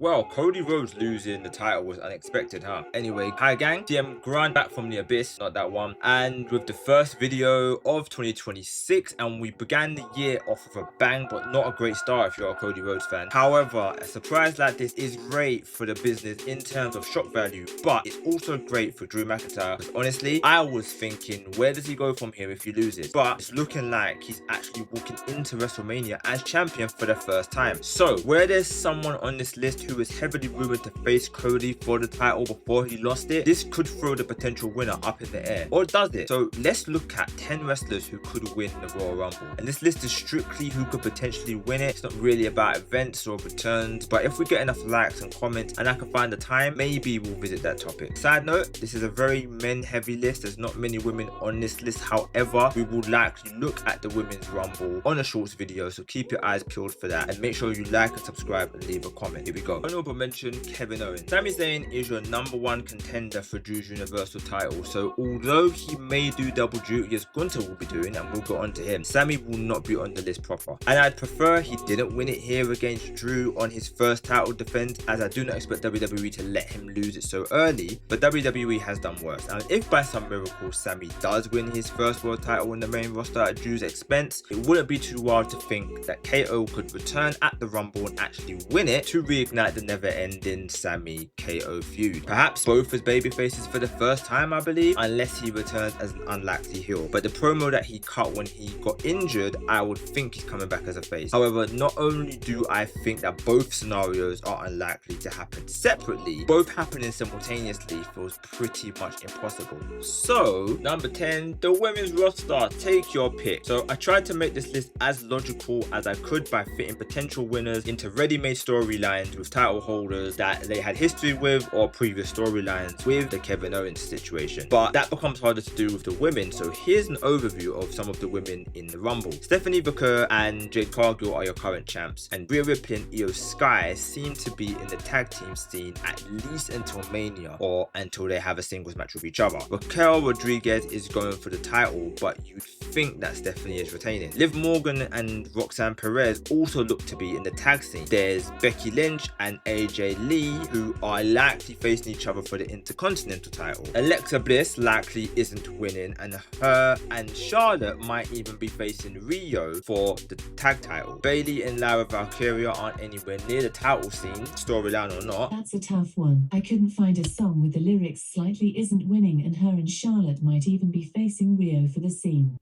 Well, Cody Rhodes losing the title was unexpected, huh? Anyway, hi gang, CM-GRUNT back from the abyss, not that one, and with the first video of 2026, and we began the year off with a bang, but not a great start if you're a Cody Rhodes fan. However, a surprise like this is great for the business in terms of shock value, but it's also great for Drew McIntyre, because honestly, I was thinking, where does he go from here if he loses? But it's looking like he's actually walking into WrestleMania as champion for the first time. So, where there's someone on this list who is heavily rumored to face Cody for the title before he lost it, this could throw the potential winner up in the air. Or does it? So let's look at 10 wrestlers who could win the Royal Rumble. And this list is strictly who could potentially win it. It's not really about events or returns, but if we get enough likes and comments and I can find the time, maybe we'll visit that topic. Side note, this is a very men heavy list. There's not many women on this list. However, we will likely look at the Women's Rumble on a shorts video, so keep your eyes peeled for that and make sure you like and subscribe and leave a comment. Here we go. Honorable mention, Kevin Owens. Sami Zayn is your #1 contender for Drew's Universal title, so although he may do double duty as Gunther will be doing, and we'll go on to him, Sami will not be on the list proper. And I'd prefer he didn't win it here against Drew on his first title defense, as I do not expect WWE to let him lose it so early, but WWE has done worse. And if by some miracle Sami does win his first world title in the main roster at Drew's expense, it wouldn't be too wild to think that KO could return at the Rumble and actually win it to reignite the never-ending Sami KO feud. Perhaps both as babyfaces for the first time, I believe, unless he returns as an unlikely heel. But the promo that he cut when he got injured, I would think he's coming back as a face. However, not only do I think that both scenarios are unlikely to happen separately, both happening simultaneously feels pretty much impossible. So, number 10, the women's roster. Take your pick. So I tried to make this list as logical as I could by fitting potential winners into ready-made storylines with title holders that they had history with or previous storylines with the Kevin Owens situation. But that becomes harder to do with the women, so here's an overview of some of the women in the Rumble. Stephanie Booker and Jade Cargill are your current champs, and Rhea Ripley and Io Sky seem to be in the tag team scene at least until Mania, or until they have a singles match with each other. Raquel Rodriguez is going for the title, but you'd think that Stephanie is retaining. Liv Morgan and Roxanne Perez also look to be in the tag scene. There's Becky Lynch and AJ Lee, who are likely facing each other for the Intercontinental title. Alexa Bliss likely isn't winning, and her and Charlotte might even be facing Rio for the tag title. Bayley and Lara Valkyria aren't anywhere near the title scene, storyline or not. That's a tough one. I couldn't find a song with the lyrics "slightly isn't winning," and her and Charlotte might even be facing Rio for the scene.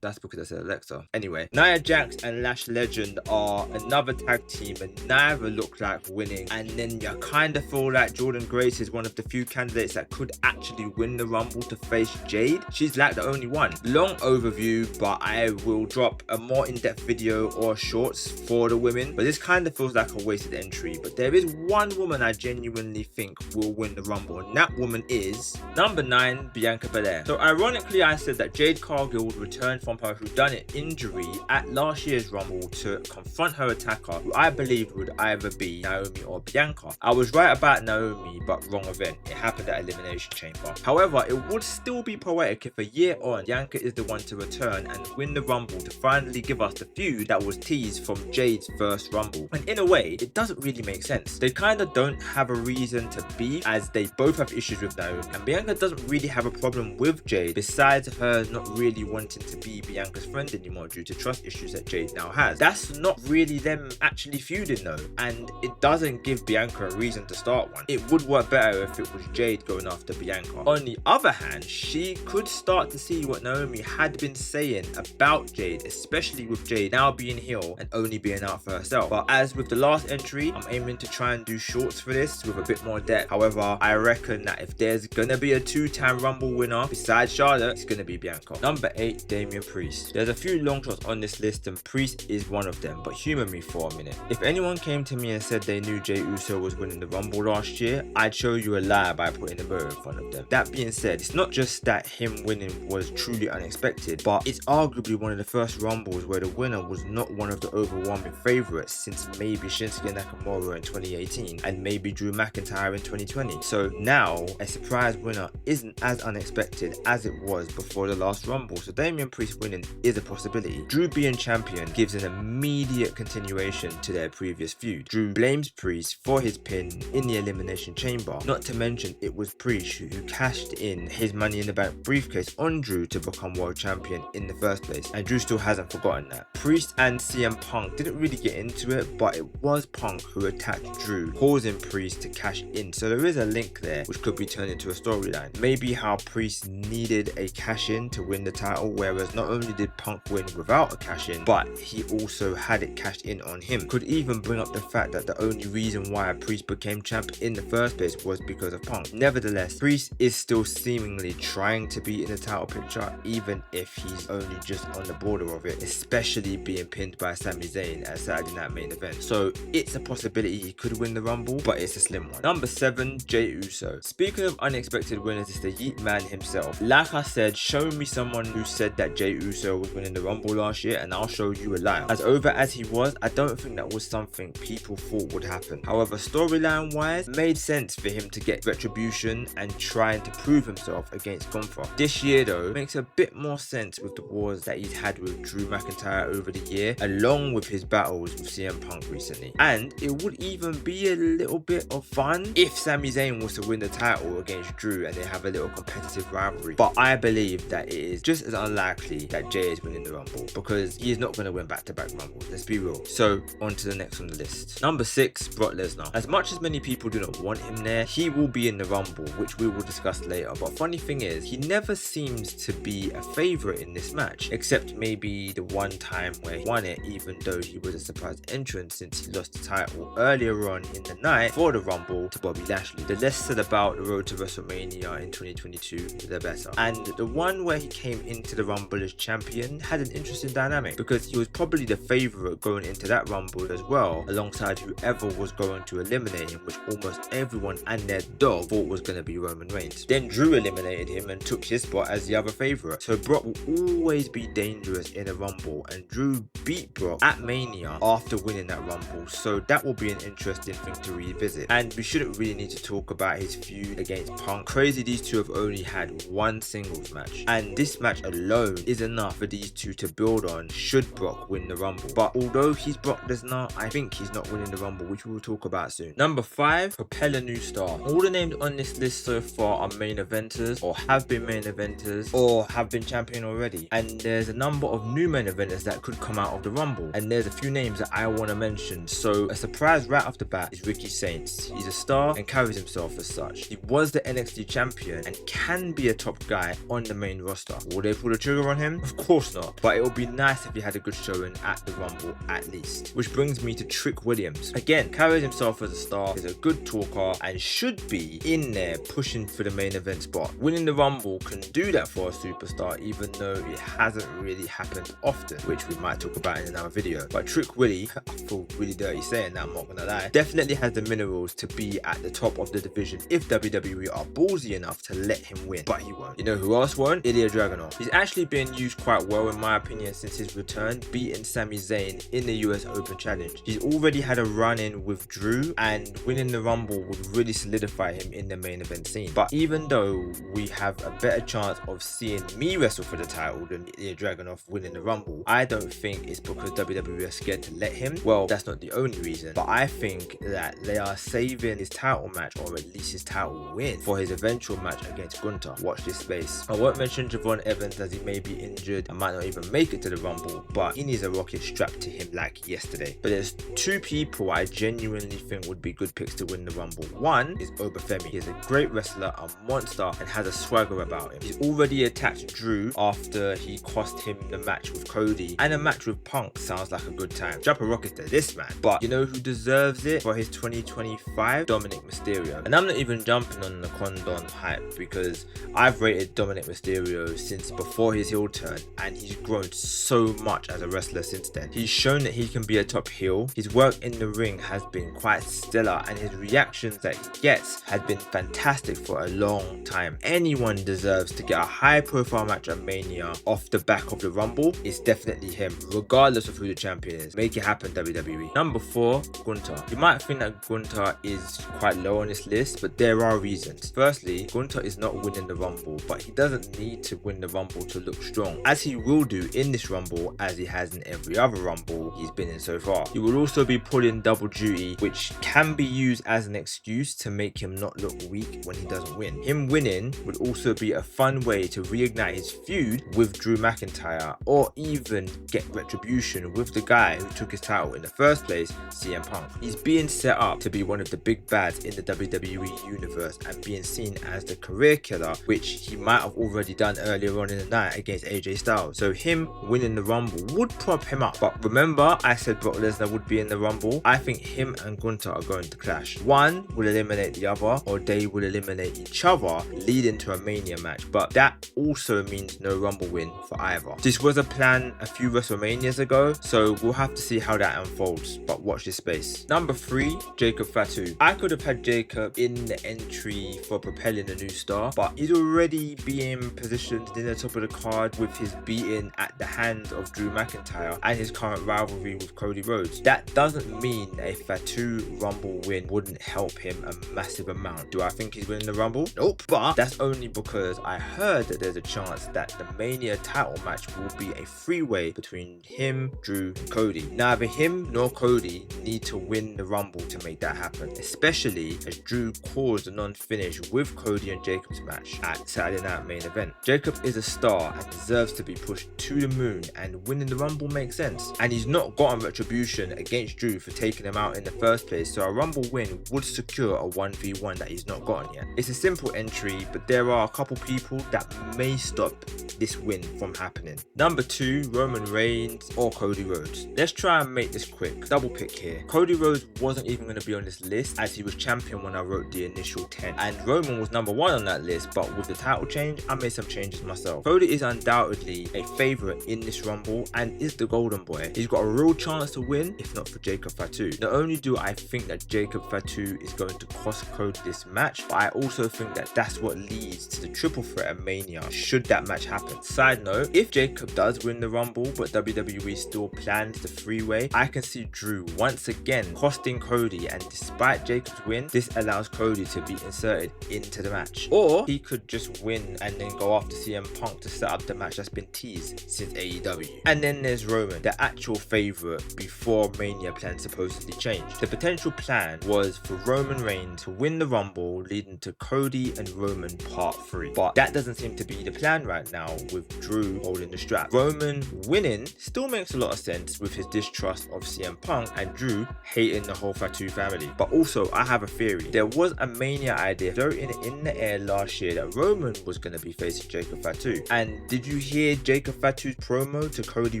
That's because I said Alexa. Anyway, Nia Jax and Lash Legend are another tag team and neither look like winning. And then you kind of feel like Jordan Grace is one of the few candidates that could actually win the Rumble to face Jade. She's like the only one. Long overview, but I will drop a more in-depth video or shorts for the women. But this kind of feels like a wasted entry. But there is one woman I genuinely think will win the Rumble, and that woman is number 9, Bianca Belair. So ironically, I said that Jade Cargill would return from her whodunit injury at last year's Rumble to confront her attacker, who I believed would either be Naomi or Bianca. I was right about Naomi, but wrong event. It happened at Elimination Chamber. However, it would still be poetic if a year on, Bianca is the one to return and win the Rumble to finally give us the feud that was teased from Jade's first Rumble. And in a way, it doesn't really make sense. They kind of don't have a reason to be, as they both have issues with Naomi, and Bianca doesn't really have a problem with Jade, besides her not really wanting to be Bianca's friend anymore due to trust issues that Jade now has. That's not really them actually feuding though, and it doesn't give Bianca a reason to start one. It would work better if it was Jade going after Bianca. On the other hand, she could start to see what Naomi had been saying about Jade, especially with Jade now being heel and only being out for herself. But as with the last entry, I'm aiming to try and do shorts for this with a bit more depth. However, I reckon that if there's gonna be a 2-time Rumble winner besides Charlotte, it's gonna be Bianca. Number 8, Damian Priest. There's a few long shots on this list and Priest is one of them, but humor me for a minute. If anyone came to me and said they knew Jey Uso was winning the Rumble last year, I'd show you a lie by putting a mirror in front of them. That being said, it's not just that him winning was truly unexpected, but it's arguably one of the first Rumbles where the winner was not one of the overwhelming favourites since maybe Shinsuke Nakamura in 2018 and maybe Drew McIntyre in 2020. So now, a surprise winner isn't as unexpected as it was before the last Rumble. So Damian Priest winning is a possibility. Drew being champion gives an immediate continuation to their previous feud. Drew blames Priest for his pin in the Elimination Chamber, not to mention it was Priest who cashed in his Money in the Bank briefcase on Drew to become world champion in the first place, and Drew still hasn't forgotten that. Priest and CM Punk didn't really get into it, but it was Punk who attacked Drew, causing Priest to cash in, so there is a link there which could be turned into a storyline. Maybe how Priest needed a cash in to win the title, whereas not only did Punk win without a cash in, but he also had it cashed in on him. Could even bring up the fact that the only reason why Priest became champ in the first place was because of Punk. Nevertheless, Priest is still seemingly trying to be in the title picture, even if he's only just on the border of it, especially being pinned by Sami Zayn at Saturday Night Main Event. So it's a possibility he could win the Rumble, but it's a slim one. Number 7, Jey Uso. Speaking of unexpected winners, it's the Yeet Man himself. Like I said, show me someone who said that Jey Uso was winning the Rumble last year and I'll show you a liar. As over as he was, I don't think that was something people thought would happen. However, storyline wise, made sense for him to get retribution and trying to prove himself against Gunther. This year though, makes a bit more sense with the wars that he's had with Drew McIntyre over the year, along with his battles with CM Punk recently. And it would even be a little bit of fun if Sami Zayn was to win the title against Drew and they have a little competitive rivalry. But I believe that it is just as unlikely that Jey is winning the Rumble, because he is not going to win back-to-back Rumbles, let's be real. So on to the next on the list. Number 6, Brock Lesnar. As much as many people do not want him there, he will be in the Rumble, which we will discuss later. But funny thing is, he never seems to be a favourite in this match, except maybe the one time where he won it, even though he was a surprise entrant since he lost the title earlier on in the night for the Rumble to Bobby Lashley. The less said about the road to WrestleMania in 2022, the better. And the one where he came into the Rumble as champion had an interesting dynamic, because he was probably the favourite going into that Rumble as well, alongside whoever was going to eliminate him, which almost everyone and their dog thought was going to be Roman Reigns. Then Drew eliminated him and took his spot as the other favourite. So Brock will always be dangerous in a Rumble, and Drew beat Brock at Mania after winning that Rumble, so that will be an interesting thing to revisit. And we shouldn't really need to talk about his feud against Punk. Crazy these two have only had one singles match, and this match alone is enough for these two to build on should Brock win the Rumble. But although he's Brock Lesnar, I think he's not winning the Rumble, which we will talk about soon. Number 5, propel a new star. All the names on this list so far are main eventers, or have been main eventers, or have been champion already. And there's a number of new main eventers that could come out of the Rumble, and there's a few names that I want to mention. So a surprise right off the bat is Ricky Saints. He's a star and carries himself as such. He was the NXT champion and can be a top guy on the main roster. Will they pull the trigger on him? Of course not, but it would be nice if he had a good showing at the Rumble at least. Which brings me to Trick Williams. Again, carries himself as a star, is a good talker, and should be in there pushing for the main event spot. Winning the Rumble can do that for a superstar, even though it hasn't really happened often, which we might talk about in another video. But Trick Willie, I feel really dirty saying that, I'm not gonna lie, definitely has the minerals to be at the top of the division if WWE are ballsy enough to let him win, but he won't. You know who else won? Ilya Dragunov. He's actually been used quite well in my opinion since his return, beating Sami Zayn in the US Open Challenge. He's already had a run-in with Drew, and winning the Rumble would really solidify him in the main event scene. But even though we have a better chance of seeing me wrestle for the title than Ilya Dragunov winning the Rumble, I don't think it's because WWE are scared to let him. Well, that's not the only reason, but I think that they are saving his title match, or at least his title win, for his eventual match against Gunther. Watch this space. I won't mention Javon Evans as he may be injured and might not even make it to the Rumble, but he needs a rocket strapped to him like yesterday. But there's two people I genuinely think would be good picks to win the Rumble. One is Obafemi. He's a great wrestler, a monster, and has a swagger about him. He's already attacked Drew after he cost him the match with Cody, and a match with Punk sounds like a good time. Drop a rocket to this man. But you know who deserves it for his 2025? Dominic Mysterio. And I'm not even jumping on the Condon hype, because I've rated Dominic Mysterio since before his heel turn, and he's grown so much as a wrestler since then. He's shown that he can be a top heel. His work in the ring has been quite stellar, and his reactions that he gets has been fantastic for a long time. Anyone deserves to get a high profile match at Mania off the back of the Rumble. It's definitely him, regardless of who the champion is. Make it happen, WWE. Number 4, Gunther. You might think that Gunther is quite low on this list, but there are reasons. Firstly, Gunther is not winning the Rumble, but he doesn't need to win the Rumble to look strong. long, as he will do in this Rumble, as he has in every other Rumble he's been in so far. He will also be pulling double duty, which can be used as an excuse to make him not look weak when he doesn't win. Him winning would also be a fun way to reignite his feud with Drew McIntyre, or even get retribution with the guy who took his title in the first place, CM Punk. He's being set up to be one of the big bads in the WWE universe and being seen as the career killer, which he might have already done earlier on in the night against AJ Styles. So him winning the Rumble would prop him up. But remember, I said Brock Lesnar would be in the Rumble. I think him and Gunther are going to clash. One will eliminate the other, or they will eliminate each other, leading to a Mania match. But that also means no Rumble win for either. This was a plan a few WrestleManias ago, so we'll have to see how that unfolds, but watch this space. Number 3, Jacob Fatu. I could have had Jacob in the entry for propelling a new star, but he's already being positioned in the top of the card with his beating at the hands of Drew McIntyre and his current rivalry with Cody Rhodes. That doesn't mean a Fatu Rumble win wouldn't help him a massive amount. Do I think he's winning the Rumble? Nope. But that's only because I heard that there's a chance that the Mania title match will be a three-way between him, Drew, and Cody. Neither him nor Cody need to win the Rumble to make that happen, especially as Drew caused a non-finish with Cody and Jacob's match at Saturday Night Main Event. Jacob is a star and deserves to be pushed to the moon, and winning the Rumble makes sense. And he's not gotten retribution against Drew for taking him out in the first place, so a Rumble win would secure a 1v1 that he's not gotten yet. It's a simple entry, but there are a couple people that may stop this win from happening. Number 2, Roman Reigns or Cody Rhodes. Let's try and make this quick. Double pick here. Cody Rhodes wasn't even going to be on this list as he was champion when I wrote the initial 10, and Roman was number 1 on that list, but with the title change I made some changes myself. Cody is undoubtedly a favourite in this Rumble and is the golden boy. He's got a real chance to win if not for Jacob Fatu. Not only do I think that Jacob Fatu is going to cost Cody this match, but I also think that that's what leads to the triple threat at Mania should that match happen. Side note, if Jacob does win the Rumble but WWE still plans the three-way, I can see Drew once again costing Cody, and despite Jacob's win, this allows Cody to be inserted into the match. Or he could just win and then go after CM Punk to set up the match that's been teased since AEW. And then there's Roman, the actual favourite before Mania plans supposedly changed. The potential plan was for Roman Reigns to win the Rumble, leading to Cody and Roman Part 3. But that doesn't seem to be the plan right now, with Drew holding the strap. Roman winning still makes a lot of sense with his distrust of CM Punk and Drew hating the whole Fatu family. But also, I have a theory. There was a Mania idea floating in the air last year that Roman was going to be facing Jacob Fatu. And did you hear Jacob Fatu's promo to Cody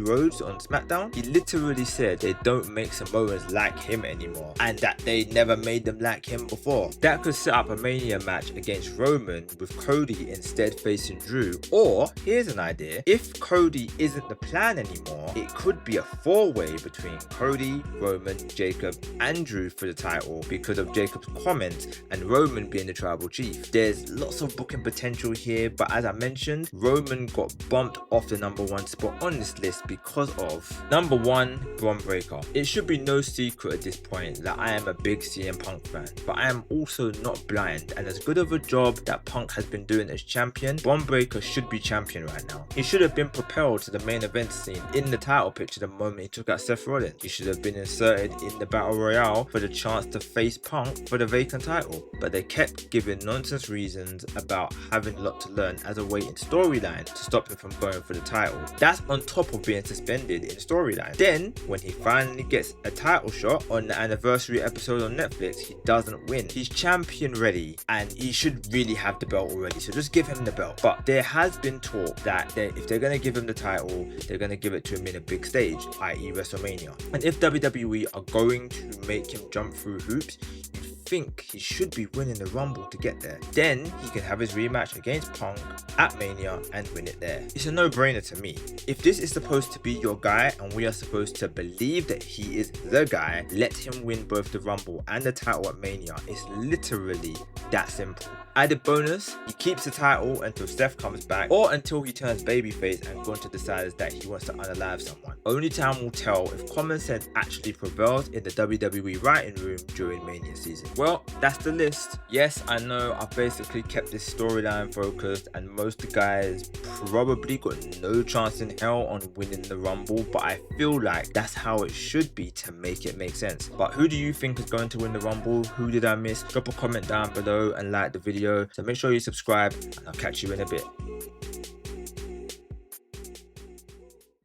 Rhodes on SmackDown? He literally said they don't make Samoans like him anymore, and that they never made them like him before. That could set up a Mania match against Roman with Cody instead facing Drew. Or, here's an idea. If Cody isn't the plan anymore, it could be a four-way between Cody, Roman, Jacob, and Drew for the title because of Jacob's comments and Roman being the tribal chief. There's lots of booking potential here, but as I mentioned, Roman got bumped off the number 1 spot on this list because of number 1, Braun Breaker. It should be no secret at this point that I am a big CM Punk fan, but I am also not blind, and as good of a job that Punk has been doing as champion, Braun Breaker should be champion right now. He should have been propelled to the main event scene in the title picture the moment he took out Seth Rollins. He should have been inserted in the Battle Royale for the chance to face Punk for the vacant title, but they kept giving nonsense reasons about having a lot to learn as a waiting storyline to stop him from going for the title. That's on top of being suspended in storyline. Then, when he finally gets a title shot on the anniversary episode on Netflix, he doesn't win. He's champion ready and he should really have the belt already, so just give him the belt. But there has been talk that if they're going to give him the title, they're going to give it to him in a big stage, i.e. WrestleMania. And if WWE are going to make him jump through hoops, you think he should be winning the Rumble to get there. Then he can have his rematch against Punk at Mania and win it there. It's a no-brainer to me. If this is supposed to be your guy and we are supposed to believe that he is the guy, let him win both the Rumble and the title at Mania. It's literally that simple. Added bonus, he keeps the title until Steph comes back or until he turns babyface and Gunther decides that he wants to unalive someone. Only time will tell if common sense actually prevails in the WWE writing room during Mania season. Well, that's the list. Yes, I know I basically kept this storyline focused, and most guys probably got no chance in hell on winning the Rumble, but I feel like that's how it should be to make it make sense. But who do you think is going to win the Rumble? Who did I miss? Drop a comment down below and like the video. So make sure you subscribe, and I'll catch you in a bit.